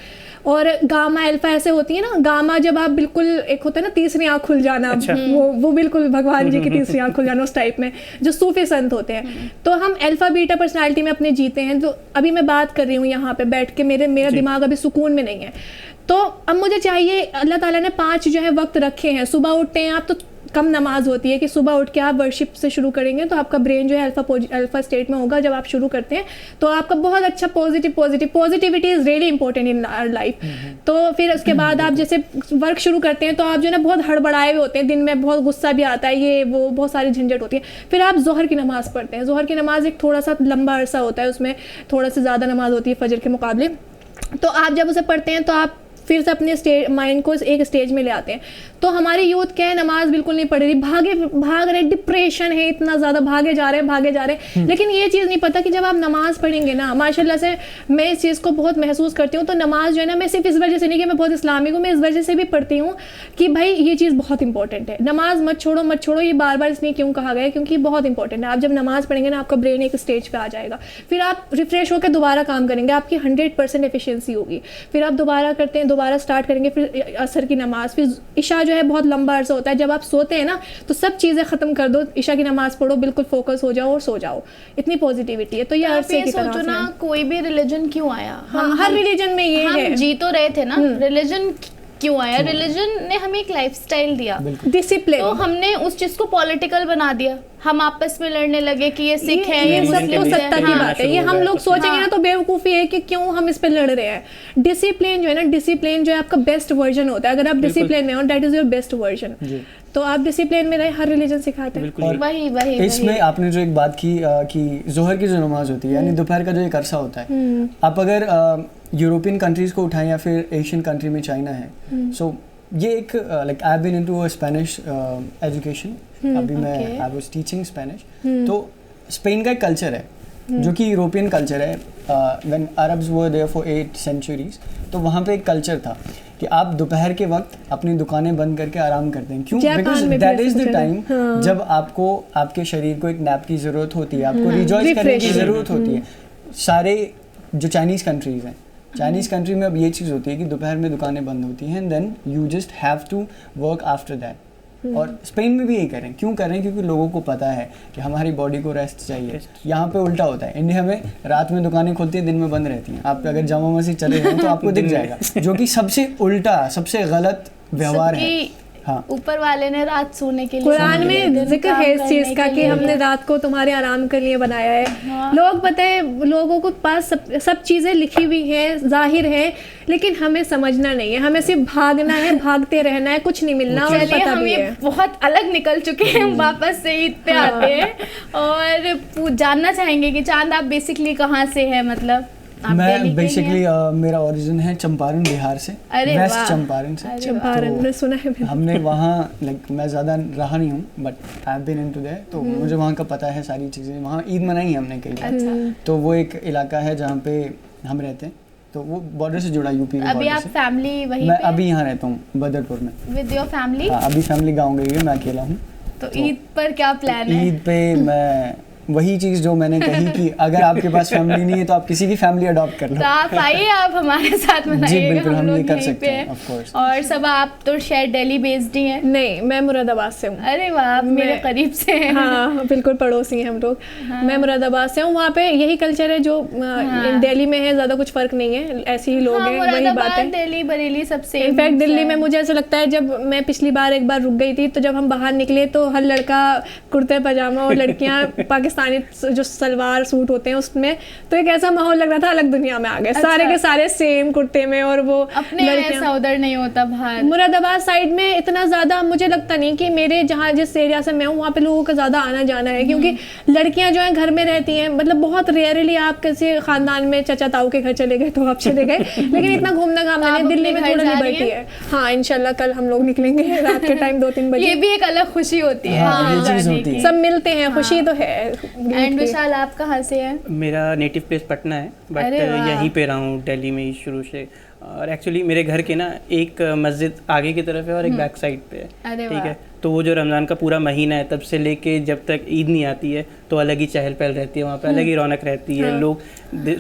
और गामा अल्फा ऐसे होती है ना, गामा जब आप बिल्कुल, एक होता है ना तीसरी आँख खुल जाना, अच्छा। वो बिल्कुल भगवान जी की तीसरी आँख खुल जाना उस टाइप में, जो सूफी संत होते हैं। तो हम अल्फा बीटा पर्सनालिटी में अपने जीते हैं। तो अभी मैं बात कर रही हूँ यहाँ पे बैठ के, मेरा दिमाग अभी सुकून में नहीं है। तो अब मुझे चाहिए, अल्लाह ताला ने 5 जो है वक्त रखे हैं। सुबह उठते हैं आप तो कम नमाज होती है कि सुबह उठ के आप वर्शिप से शुरू करेंगे तो आपका ब्रेन जो है अल्फा स्टेट में होगा। जब आप शुरू करते हैं तो आपका बहुत अच्छा positivity is really important in our life. तो फिर उसके बाद आप जैसे वर्क शुरू करते हैं तो आप जो है ना बहुत हड़बड़ाए हुए होते हैं, दिन में बहुत गुस्सा भी आता है, ये वो बहुत सारी झंझट होती है। फिर आप ज़ोहर की नमाज़ पढ़ते हैं। ज़ोहर की नमाज़ एक थोड़ा सा लंबा अरसा होता है, उसमें थोड़ा सा ज़्यादा नमाज होती है फजर के मुकाबले। तो आप जब उसे पढ़ते हैं तो आप फिर से अपने माइंड को एक स्टेज में ले आते हैं। तो हमारी यूथ क्या है, नमाज बिल्कुल नहीं पढ़ रही, भाग रहे, डिप्रेशन है इतना ज़्यादा, भागे जा रहे हैं। लेकिन ये चीज़ नहीं पता कि जब आप नमाज पढ़ेंगे ना, माशाल्लाह से मैं इस चीज़ को बहुत महसूस करती हूँ। तो नमाज जो है ना, मैं सिर्फ इस वजह से नहीं कि मैं बहुत इस्लामिक हूँ, मैं इस वजह से भी पढ़ती हूँ कि भाई ये चीज़ बहुत इंपॉर्टेंट है। नमाज मत छोड़ो, ये बार बार इसलिए क्यों कहा गया है, क्योंकि बहुत इंपॉर्टेंट है। आप जब नमाज पढ़ेंगे ना, आपका ब्रेन एक स्टेज पर आ जाएगा, फिर आप रिफ्रेश होकर दोबारा काम करेंगे, आपकी 100% एफिशिएंसी होगी। फिर आप दोबारा करते हैं, दोबारा स्टार्ट करेंगे, फिर असर की नमाज, फिर इशा जो है बहुत लंबा अरसा होता है। जब आप सोते हैं ना तो सब चीज़ें ख़त्म कर दो, इशा की नमाज पढ़ो, बिल्कुल फोकस हो जाओ और सो जाओ। इतनी पॉजिटिविटी है। तो ये अरसे की तरह ना, कोई भी रिलीजन क्यों आया, हर रिलीजन में ये है, जी तो रहे थे ना, रिलीजन क्यों आया? रिलीजन ने हमें एक लाइफस्टाइल दिया, डिसिप्लिन। तो हमने उस चीज को पॉलिटिकल बना दिया। हम आपस में लड़ने लगे कि ये सिख है, ये मुस्लिम है। सत्ता की बात है, ये हम लोग सोचेंगे ना तो बेवकूफ़ी है कि क्यों हम इस पे लड़ रहे हैं। डिसिप्लिन जो है ना, डिसिप्लिन जो है आपका बेस्ट वर्जन होता है। अगर आप डिसिप्लिन में हो, that is your best version. तो आप डिसिप्लिन में रहे, हर रिलीजन सिखाते हैं। वही इसमें आपने जो एक बात की कि जोहर की जो नमाज होती है, यानी दोपहर का जो एक अरसा होता है, आप अगर यूरोपियन कंट्रीज को उठाएं या फिर एशियन कंट्री में चाइना है, सो ये एक like I have been into Spanish education, अभी मैं आई वाज टीचिंग स्पेनिश। तो स्पेन का एक कल्चर है जो कि यूरोपियन कल्चर है। When Arabs were there for 8 centuries, तो वहाँ पे एक कल्चर था कि आप दोपहर के वक्त अपनी दुकानें बंद करके आराम करते हैं। क्यों? Because that is the time जब आपको आपके शरीर को एक नैप की ज़रूरत होती है, आपको रिजॉइस करने की ज़रूरत होती है। सारे जो चाइनीज़ कंट्रीज़ हैं, चाइनीज़ कंट्री में अब ये चीज़ होती है कि दोपहर में दुकानें बंद होती हैं, and then you just have to work after that. और स्पेन में भी यही करें। क्यों करें? क्योंकि लोगों को पता है कि हमारी बॉडी को रेस्ट चाहिए। यहाँ पे उल्टा होता है, इंडिया में रात में दुकानें खुलती हैं, दिन में बंद रहती हैं। आप अगर जामा मस्जिद चले जाएं तो आपको दिख जाएगा, जो कि सबसे उल्टा, सबसे गलत व्यवहार है। हाँ। ऊपर वाले ने रात सोने के लिए, कुरान में जिक्र है इस चीज का कि हमने रात को तुम्हारे आराम के लिए बनाया है। हाँ। लोग पता है, लोगों को पास सब चीज़ें लिखी हुई हैं, जाहिर है, लेकिन हमें समझना नहीं है। हमें सिर्फ भागना है, भागते रहना है, कुछ नहीं मिलना। और पता भी है बहुत अलग निकल चुके हैं, वापस से ईद पे आते हैं और जानना चाहेंगे कि चांद आप बेसिकली कहाँ से है? मतलब मैं बेसिकली मेरा ओरिजिन है चंपारण, बिहार से, वेस्ट चंपारण से। चंपारण मैंने सुना है। हमने वहाँ लाइक मैं ज़्यादा रहा नहीं हूँ, but I have been into there, तो मुझे वहाँ का पता है सारी चीज़ें। वहाँ ईद मनाई है हमने कई बार। तो वो एक इलाका है जहाँ पे हम रहते हैं, तो वो बॉर्डर से जुड़ा यूपी के अभी बॉर्डर आप से। फैमिली वहीं मैं पे अभी यहाँ रहता हूँ बदरपुर में। With your family? हाँ, अभी फैमिली गाँव गई है, मैं अकेला हूँ। तो ईद पर क्या प्लान है? ईद पे मैं वही चीज़ जो मैंने कही कि अगर आपके पास फैमिली नहीं है तो आप किसी की फैमिली अडॉप्ट कर लो। तो आप आइए, आप हमारे साथ जी मनाइएगा, बिल्कुल, हम ये लोग कर यहीं सकते पे हैं हैं। Of course. और सब आप तो शायद दिल्ली बेस्ड ही हैं? नहीं, मैं मुरादाबाद से हूँ। अरे वाह, आप मेरे मैं- करीब से हैं। हाँ, बिल्कुल पड़ोसी हैं हम लोग। हाँ। मैं मुरादाबाद से हूँ, वहाँ पे यही कल्चर है जो दिल्ली में है, ज़्यादा कुछ फ़र्क नहीं है, ऐसे ही लोग हाँ, हैं, वही बात मुरादाबाद, है। दिल्ली, बरेली सब सेम। इनफैक्ट दिल्ली में मुझे ऐसा लगता है, जब मैं पिछली बार एक बार रुक गई थी तो जब हम बाहर निकले तो हर लड़का कुर्ते पजामा और लड़कियां पाकिस्तानी जो सलवार सूट होते हैं उसमें, तो एक ऐसा माहौल लग रहा था अलग दुनिया में आ गए। सारे के सारे सेम कुर्ते में, और वो अपने ऐसा उधर नहीं होता बाहर। मुरादाबाद साइड में इतना ज़्यादा मुझे लगता नहीं कि मेरे जहाँ जिस एरिया से मैं हूँ वहाँ पे लोगों का ज़्यादा आना जाना है, क्योंकि लड़कियाँ जो हैं घर में रहती हैं, मतलब बहुत रेयरली आप किसी खानदान में चाचा ताऊ के घर चले गए तो आप चले गए, लेकिन इतना घूमना घामना नहीं। दिल्ली में थोड़ा लिबर्टी है। हाँ, इंशाल्लाह कल हम लोग निकलेंगे रात के टाइम 2-3 बजे। ये भी एक अलग खुशी होती है। हाँ, ये चीज़ जाने होती की। है। सब मिलते हैं, खुशी तो है। एंड विशाल, आप कहाँ से हैं? मेरा नेटिव प्लेस पटना है, बट अरे वाह। यहीं पे रहा हूँ दिल्ली में ही शुरू से। और एक्चुअली मेरे घर के ना एक मस्जिद आगे की तरफ है और एक बैक साइड पे है। अरे ठीक वाह। है, तो वो जो रमज़ान का पूरा महीना है तब से लेके जब तक ईद नहीं आती है तो अलग ही चहल पहल रहती है वहाँ पे, अलग ही रौनक रहती है। लोग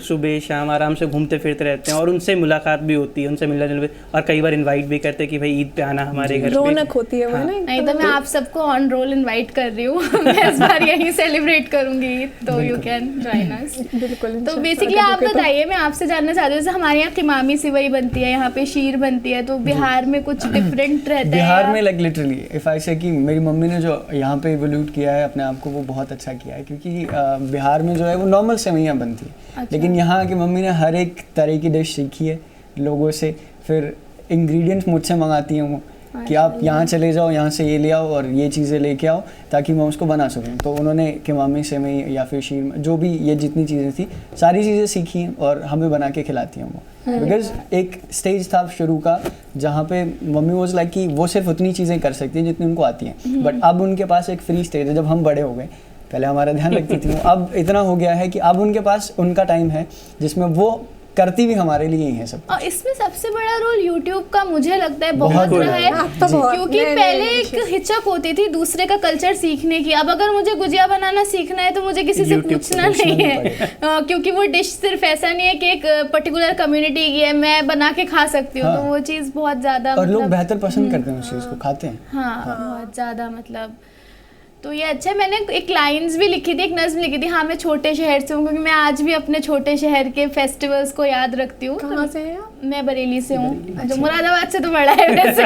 सुबह शाम आराम से घूमते फिरते रहते हैं और उनसे मुलाकात भी होती है, उनसे मिलना जुलना, और कई बार इनवाइट भी करते हैं कि भाई ईद पे आना हमारे घर पे। रौनक होती है वो, हाँ। ना। नहीं तो मैं आप सबको ऑन रोल इनवाइट कर रही हूँ। मैं इस बार यहीं सेलिब्रेट करूंगी ईद, तो यू कैन जॉइन अस। बिल्कुल। तो बेसिकली आप बताइए, मैं आपसे जानना चाहती हूँ, जैसे हमारे यहाँ किमामी सिवई बनती है, यहाँ पे शीर बनती है, तो बिहार में कुछ डिफरेंट रहता है? बिहार में लाइक लिटरली इफ आई से कि मेरी मम्मी ने जो यहाँ पे इवोल्यूट किया है अपने आप को, वो बहुत अच्छा किया है, क्योंकि बिहार में जो है वो नॉर्मल सेवइयाँ बनती है। अच्छा। लेकिन यहाँ की मम्मी ने हर एक तरह की डिश सीखी है लोगों से, फिर इंग्रेडिएंट्स मुझसे मंगाती हैं वो कि आप यहाँ चले जाओ, यहाँ से ये ले आओ और ये चीज़ें लेके आओ ताकि मैं उसको बना सकूँ। तो उन्होंने किमामी सेवई या फिर शीर, जो भी ये जितनी चीज़ें थी सारी चीज़ें सीखी हैं और हमें बना के खिलाती हैं वो। बिकॉज एक स्टेज था शुरू का जहाँ पे मम्मी वॉज लाइक कि वो सिर्फ उतनी चीज़ें कर सकती हैं जितनी उनको आती हैं, बट अब उनके पास एक फ्री स्टेज है। जब हम बड़े हो गए, पहले हमारा ध्यान रखती थी वो, अब इतना हो गया है कि अब उनके पास उनका टाइम है जिसमें वो करती भी हमारे लिए ही है सब। और इसमें सबसे बड़ा रोल यूट्यूब का मुझे लगता है बहुत बहुत बड़ा रहा है, अब तो बहुत। क्योंकि नहीं, पहले नहीं, एक हिचक होती थी दूसरे का कल्चर सीखने की। अब अगर मुझे गुजिया बनाना सीखना है तो मुझे किसी से YouTube पूछना पूछना नहीं नहीं है, क्योंकि वो डिश सिर्फ ऐसा नहीं है कि एक पर्टिकुलर कम्युनिटी की है, मैं बना के खा सकती हूँ। हाँ। तो वो चीज़ बहुत ज़्यादा और लोग मतलब बेहतर पसंद करते हैं उस चीज़ को, खाते हैं। हाँ, बहुत ज़्यादा मतलब। तो ये अच्छा है। मैंने एक लाइंस भी लिखी थी, एक नज्म लिखी थी, हाँ मैं छोटे शहर से हूँ, क्योंकि मैं आज भी अपने छोटे शहर के फेस्टिवल्स को याद रखती हूँ। कहाँ से हैं आप? मैं बरेली से हूँ, जो मुरादाबाद से तो बड़ा है वैसे।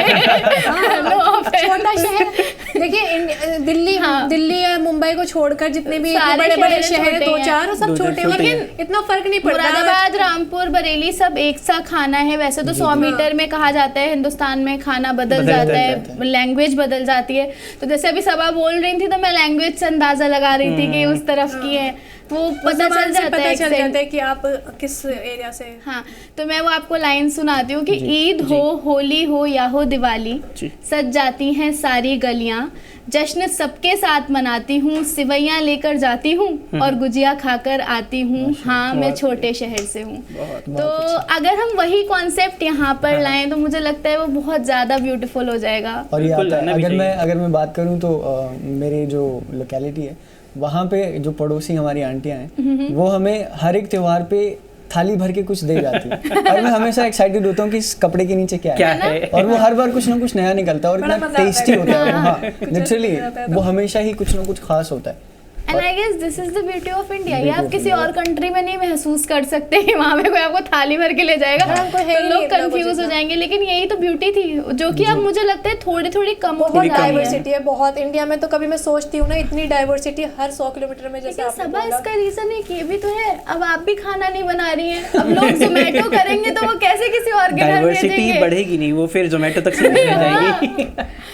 No offense। छोटा शहर, देखिए दिल्ली, हाँ। दिल्ली या मुंबई को छोड़कर जितने भी सारे बड़े बड़े शहर शहर छोटे दो हैं। चार, सब दो चार छोटे हैं, छोटे लेकिन इतना फर्क नहीं पड़ता। मुरादाबाद, रामपुर, बरेली सब एक सा खाना है। वैसे तो 100 मीटर में कहा जाता है हिंदुस्तान में खाना बदल जाता है, लैंग्वेज बदल जाती है। तो जैसे अभी सबा बोल रही थी तो मैं लैंग्वेज से अंदाजा लगा रही थी कि उस तरफ की है, वो पता चल जाता है accent। है कि आप किस एरिया से। हाँ, तो मैं वो आपको लाइन सुनाती हूँ कि ईद हो, होली हो या हो दिवाली, जी। सज जाती हैं सारी गलियाँ, जश्न सबके साथ मनाती हूँ, सिवैयाँ लेकर जाती हूँ और गुजिया खाकर आती हूँ। हाँ, मैं छोटे शहर से हूँ। तो अगर हम वही कॉन्सेप्ट यहाँ पर लाएं तो मुझे लगता है वो बहुत ज़्यादा ब्यूटीफुल हो जाएगा। और ये बिल्कुल, आता है, लाना भी अगर मैं बात करूँ तो मेरे जो लोकेलिटी है वहाँ पे जो पड़ोसी हमारी आंटियाँ हैं वो हमें हर एक त्योहार पे थाली भर के कुछ दे जाती है और मैं हमेशा एक्साइटेड होता हूँ कि इस कपड़े के नीचे क्या है। और वो हर बार कुछ ना कुछ नया निकलता है और इतना टेस्टी होता है। हाँ, लिटरली वो हमेशा ही कुछ ना कुछ खास होता है। And I guess this is the beauty of India. ये आप किसी और कंट्री में नहीं महसूस कर सकते कि वहाँ पे कोई आपको थाली भर के ले जाएगा, तो लोग कंफ्यूज हो जाएंगे। लेकिन यही तो ब्यूटी थी जो कि अब मुझे लगता है थोड़ी थोड़ी कम हो बहुत जा रही है। डाइवर्सिटी है बहुत इंडिया में। तो कभी मैं सोचती हूँ ना, इतनी डाइवर्सिटी हर 100 किलोमीटर में, जैसे लेकिन आपने सबा बोला। इसका रीजन एक ये भी तो है, अब आप भी खाना नहीं बना रही हैं, अब लोग जोमेटो करेंगे तो वो कैसे किसी और के घर डाइवर्सिटी भेजेंगे? बढ़ेगी नहीं, वो फिर जोमेटो तक सीमित हो जाएगी।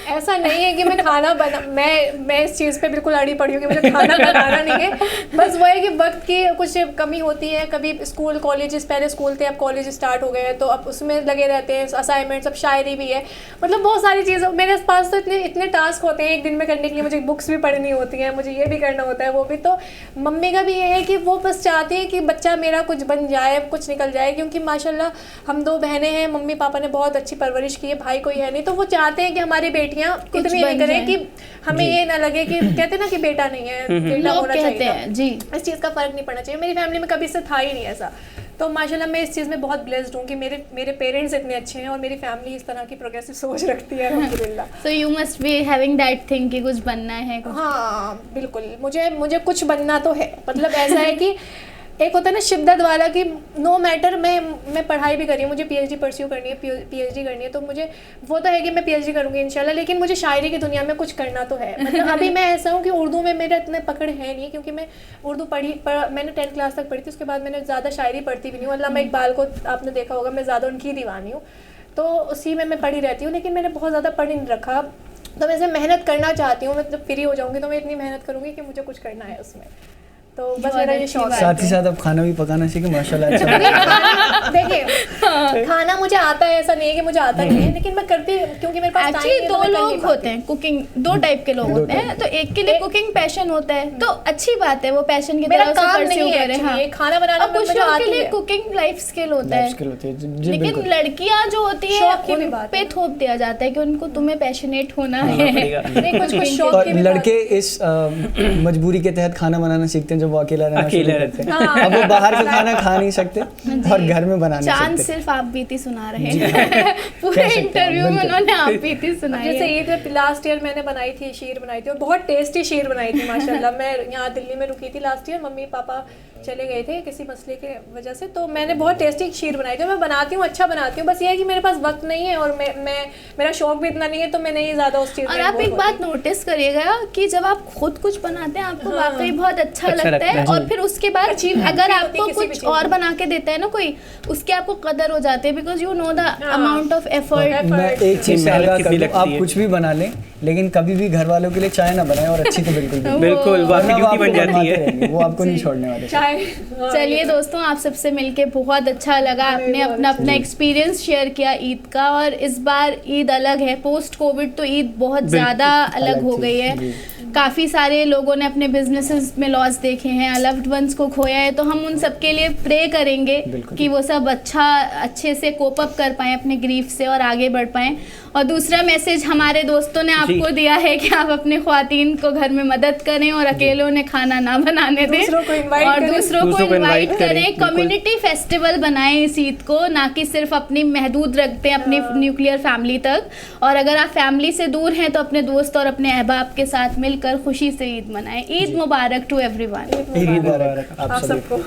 ऐसा नहीं है कि मैं खाना बना, मैं इस चीज़ पे बिल्कुल अड़ी पड़ी हूँ कि मुझे खाना बताना नहीं है, बस वो है कि वक्त की कुछ कमी होती है, कभी स्कूल कॉलेजेस, पहले स्कूल थे अब कॉलेज स्टार्ट हो गए हैं तो अब उसमें लगे रहते हैं, असाइनमेंट्स, अब शायरी भी है, मतलब बहुत सारी चीज़ें मेरे पास, तो इतने टास्क होते हैं एक दिन में करने के लिए, मुझे बुक्स भी पढ़नी होती हैं, मुझे ये भी करना होता है वो भी। तो मम्मी का भी ये है कि वो बस चाहती है कि बच्चा मेरा कुछ बन जाए, कुछ निकल जाए, क्योंकि माशाल्लाह हम 2 बहनें हैं, मम्मी पापा ने बहुत अच्छी परवरिश की है, भाई कोई है नहीं, तो वो चाहते हैं कि हमारी बेटियां इतनी नहीं करें कि हमें ये ना लगे कि कहते ना कि बेटा नहीं है, बेटा होना चाहिए जी, इस चीज़ का फर्क नहीं पड़ना चाहिए। मेरी फैमिली में कभी से था ही नहीं ऐसा, तो माशाल्लाह मैं इस चीज़ में बहुत ब्लेस्ड हूँ कि मेरे पेरेंट्स इतने अच्छे हैं और मेरी फैमिली इस तरह की प्रोग्रेसिव सोच रखती है अल्हम्दुलिल्लाह। So you must be having that thing कि कुछ बनना है कुछ। हाँ बिल्कुल, मुझे कुछ बनना तो है, मतलब ऐसा है कि एक होता है ना शिद्दत वाला कि नो मैटर, मैं पढ़ाई भी कर रही हूँ, मुझे पीएचडी परस्यू करनी है, पीएचडी करनी है, तो मुझे वो तो है कि मैं पीएचडी करूँगी इंशाल्लाह, लेकिन मुझे शायरी की दुनिया में कुछ करना तो है। मतलब अभी मैं ऐसा हूँ कि उर्दू में मेरा इतने पकड़ है नहीं, क्योंकि मैं उर्दू मैंने 10th क्लास तक पढ़ी थी, उसके बाद मैंने ज़्यादा शायरी पढ़ती भी नहीं हूँ। अल्लामा इकबाल को आपने देखा होगा, मैं ज़्यादा उनकी दीवानी हूँ, तो उसी में मैं पढ़ी रहती हूँ, लेकिन मैंने बहुत ज़्यादा पढ़ नहीं रखा। तो मैं इसे मेहनत करना चाहती हूँ, मतलब फ्री हो जाऊँगी तो मैं इतनी मेहनत करूँगी कि मुझे कुछ करना है उसमें, तो बस मेरा ये शौक है। साथ ही साथ आप खाना भी पकाना सीखे माशाल्लाह। अच्छा देखिए खाना मुझे आता है, ऐसा नहीं है कि मुझे आता नहीं है, लेकिन मैं करती क्योंकि मेरे पास एक्चुअली 2 लोग होते हैं कुकिंग, 2 टाइप के लोग होते हैं, तो एक के लिए कुकिंग पैशन होता है, तो अच्छी बात है वो पैशन की तरह से परस्यू करे। हाँ, खाना बनाना कुछ लोगों के लिए कुकिंग लाइफ स्किल होता है, लेकिन लड़कियां जो होती है उन पे थोप दिया जाता है कि उनको तुम्हें पैशनेट होना है। कुछ शौक की लड़के इस मजबूरी के तहत खाना बनाना सीखते हैं जब वो अकेले रहते हैं। अब वो बाहर का खाना खा नहीं सकते और घर में बनाना सीखते हैं। चांद सिर्फ आप बीती सुना रहे हैं पूरे इंटरव्यू में उन्होंने आप बीती सुनाई है। जैसे ईद लास्ट ईयर मैंने बनाई थी, शीर बनाई थी और बहुत टेस्टी शीर बनाई थी माशाल्लाह। मैं यहाँ दिल्ली में रुकी थी लास्ट ईयर, मम्मी पापा चले गए थे किसी मसले के वजह से, तो मैंने बहुत टेस्टी शीर बनाई थी। मैं बनाती हूँ, अच्छा बनाती हूँ, बस ये है कि मेरे पास वक्त नहीं है और मेरा शौक भी इतना नहीं है, तो मैं नहीं ज़्यादा उस चीज़ में। और आप एक बात नोटिस करिएगा कि जब आप खुद कुछ बनाते हैं आपको वाकई बहुत अच्छा लगता है, और फिर उसके बाद अगर आपको कुछ और बना के देता है ना कोई, उसकी आपको कदर हो जाती है, because you know the amount of effort. मैं एक चीज़ से आगाह कर दूं, आप कुछ भी बना लें लेकिन कभी भी घर वालों के लिए चाय ना बनाएं, और अच्छी तो बिल्कुल बन जाती है, वो आपको नहीं छोड़ने वाले। चलिए दोस्तों, आप सबसे मिलके बहुत अच्छा लगा, आपने अपना एक्सपीरियंस शेयर किया ईद का। और इस बार ईद अलग है, पोस्ट कोविड तो ईद बहुत ज़्यादा अलग हो गई है। काफ़ी सारे लोगों ने अपने बिजनेसेस में लॉस देखे हैं, लव्ड वंस को खोया है, तो हम उन सब के लिए प्रे करेंगे कि वो सब अच्छे से कोप अप कर पाएँ अपने ग्रीफ से और आगे बढ़ पाएँ। और दूसरा मैसेज हमारे दोस्तों ने आपको दिया है कि आप अपने ख्वातीन को घर में मदद करें और अकेले उन्हें खाना ना बनाने दें, और दूसरों को इनवाइट करें। कम्युनिटी फेस्टिवल बनाएं इस ईद को, ना कि सिर्फ अपनी महदूद रखते हैं अपनी न्यूक्लियर फैमिली तक। और अगर आप फैमिली से दूर हैं तो अपने दोस्त और अपने अहबाब के साथ मिलकर खुशी से ईद मनाएं। ईद मुबारक टू एवरीवन। ईद मुबारक आप सबको।